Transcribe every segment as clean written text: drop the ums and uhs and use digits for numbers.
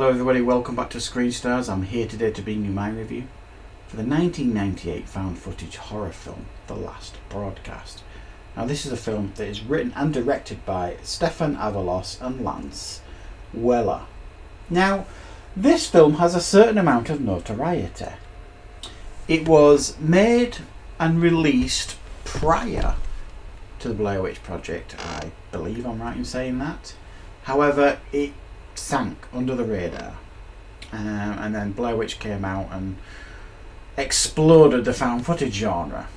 Hello everybody, welcome back to Screen Stars. I'm here today to bring you my review for the 1998 found footage horror film, The Last Broadcast. Now this is a film that is written and directed by Stefan Avalos and Lance Weller. Now this film has a certain amount of notoriety. It was made and released prior to the Blair Witch Project, I believe I'm right in saying that. However, it sank under the radar, and then Blair Witch came out and exploded the found footage genre.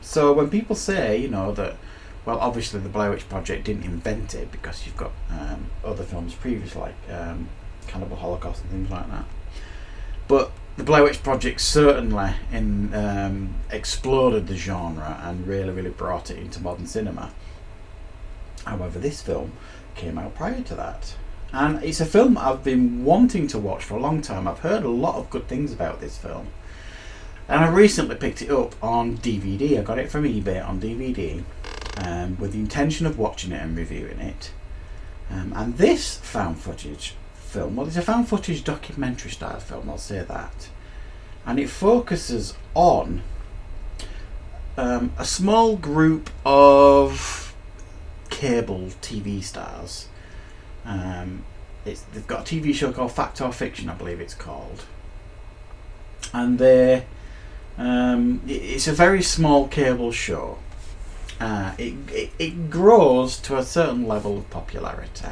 So when people say, that, well, obviously the Blair Witch Project didn't invent it, because you've got other films previous, like Cannibal Holocaust and things like that, but the Blair Witch Project certainly exploded the genre and really brought it into modern cinema. However, this film came out prior to that, and it's a film I've been wanting to watch for a long time. I've heard a lot of good things about this film, and I recently picked it up on DVD. I got it from eBay on DVD with the intention of watching it and reviewing it. And this found footage film, well, it's a found footage documentary style film, I'll say that, and it focuses on a small group of cable TV stars. They've got a TV show called Fact or Fiction, I believe it's called, and it's a very small cable show. It grows to a certain level of popularity,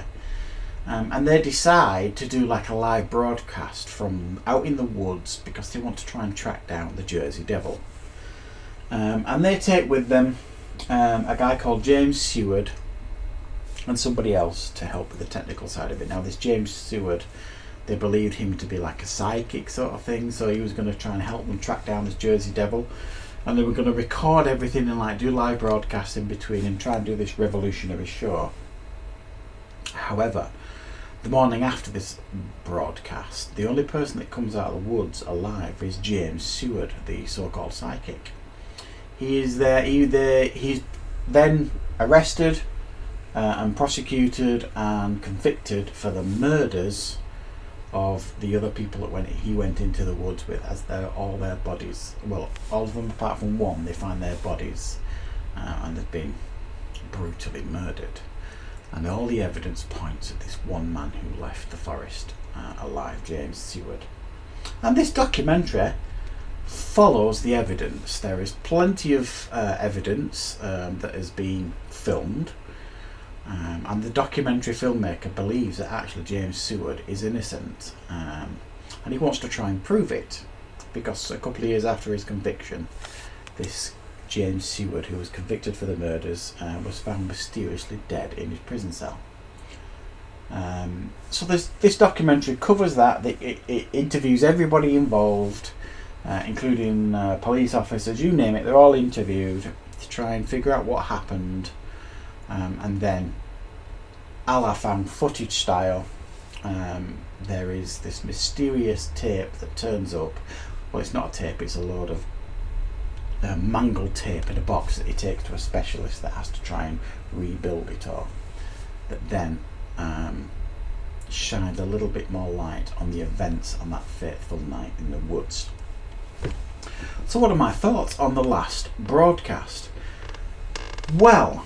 and they decide to do like a live broadcast from out in the woods because they want to try and track down the Jersey Devil. And they take with them a guy called James Seward and somebody else to help with the technical side of it. Now this James Seward, they believed him to be like a psychic sort of thing, so he was going to try and help them track down this Jersey Devil, and they were going to record everything and like do live broadcasts in between and try and do this revolutionary show. However, the morning after this broadcast, the only person that comes out of the woods alive is James Seward, the so-called psychic. He's then arrested and prosecuted and convicted for the murders of the other people that he went into the woods with, as all their bodies, well, all of them apart from one, they find their bodies and they've been brutally murdered. And all the evidence points at this one man who left the forest alive, James Seward. And this documentary follows the evidence. There is plenty of evidence that has been filmed. And the documentary filmmaker believes that actually James Seward is innocent, and he wants to try and prove it, because a couple of years after his conviction, this James Seward, who was convicted for the murders, was found mysteriously dead in his prison cell. So this documentary covers that. It interviews everybody involved, including police officers, you name it, they're all interviewed to try and figure out what happened. And then, a la found footage style, there is this mysterious tape that turns up. Well, it's not a tape, it's a load of mangled tape in a box that he takes to a specialist that has to try and rebuild it all. That then shines a little bit more light on the events on that fateful night in the woods. So what are my thoughts on The Last Broadcast? Well,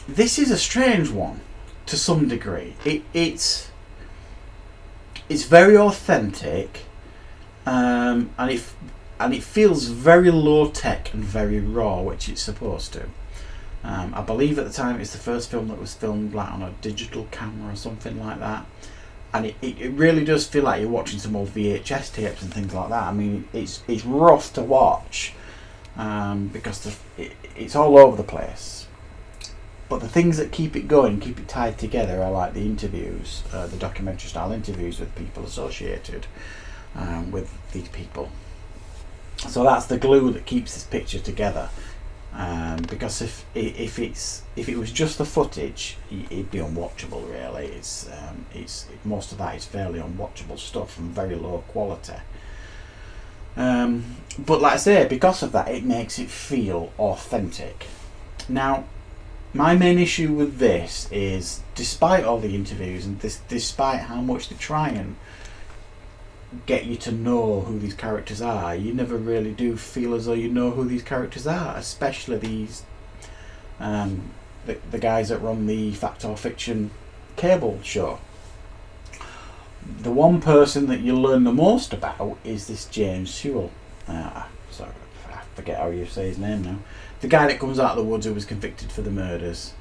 this is a strange one to some degree. It's very authentic, and it feels very low tech and very raw, which it's supposed to. I believe at the time it's the first film that was filmed like on a digital camera or something like that, and it really does feel like you're watching some old VHS tapes and things like that. I mean, it's rough to watch because it's all over the place. But the things that keep it going, keep it tied together, are like the interviews, the documentary style interviews with people associated with these people. So that's the glue that keeps this picture together. Because if it was just the footage, it'd be unwatchable. Really, it's most of that is fairly unwatchable stuff and very low quality. But like I say, because of that, it makes it feel authentic. Now, my main issue with this is, despite all the interviews and despite how much they try and get you to know who these characters are, you never really do feel as though you know who these characters are, especially these the guys that run the Fact or Fiction cable show. The one person that you learn the most about is this James Sewell. Sorry, I forget how you say his name now. The guy that comes out of the woods who was convicted for the murders.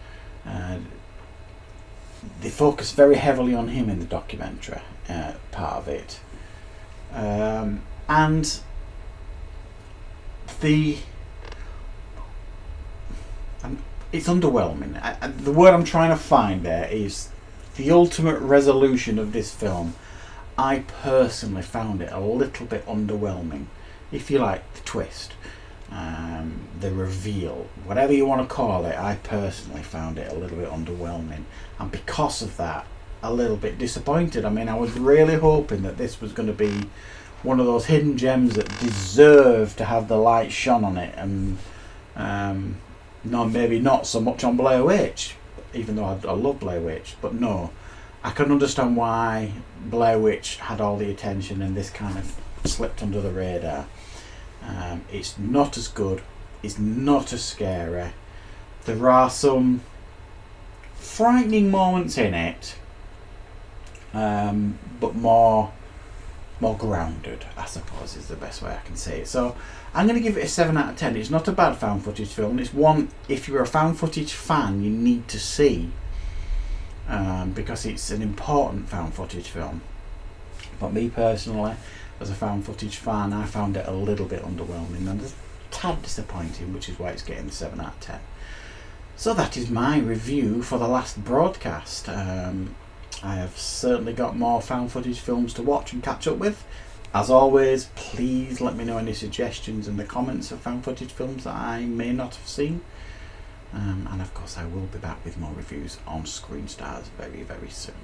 They focus very heavily on him in the documentary, part of it. And it's underwhelming. The word I'm trying to find there is the ultimate resolution of this film. I personally found it a little bit underwhelming. If you like, the twist, the reveal, whatever you want to call it, I personally found it a little bit underwhelming, and because of that, a little bit disappointed. I mean, I was really hoping that this was going to be one of those hidden gems that deserved to have the light shone on it, and no, maybe not so much on Blair Witch, even though I love Blair Witch, but no, I can understand why Blair Witch had all the attention and this kind of slipped under the radar. It's not as good, it's not as scary. There are some frightening moments in it, but more grounded, I suppose, is the best way I can say it. So I'm going to give it a 7 out of 10. It's not a bad found footage film. It's one, if you're a found footage fan, you need to see, because it's an important found footage film. But me personally, as a found footage fan, I found it a little bit underwhelming and a tad disappointing, which is why it's getting the 7 out of 10. So that is my review for The Last Broadcast. I have certainly got more found footage films to watch and catch up with. As always, please let me know any suggestions in the comments of found footage films that I may not have seen. And of course I will be back with more reviews on Screen Stars very, very soon.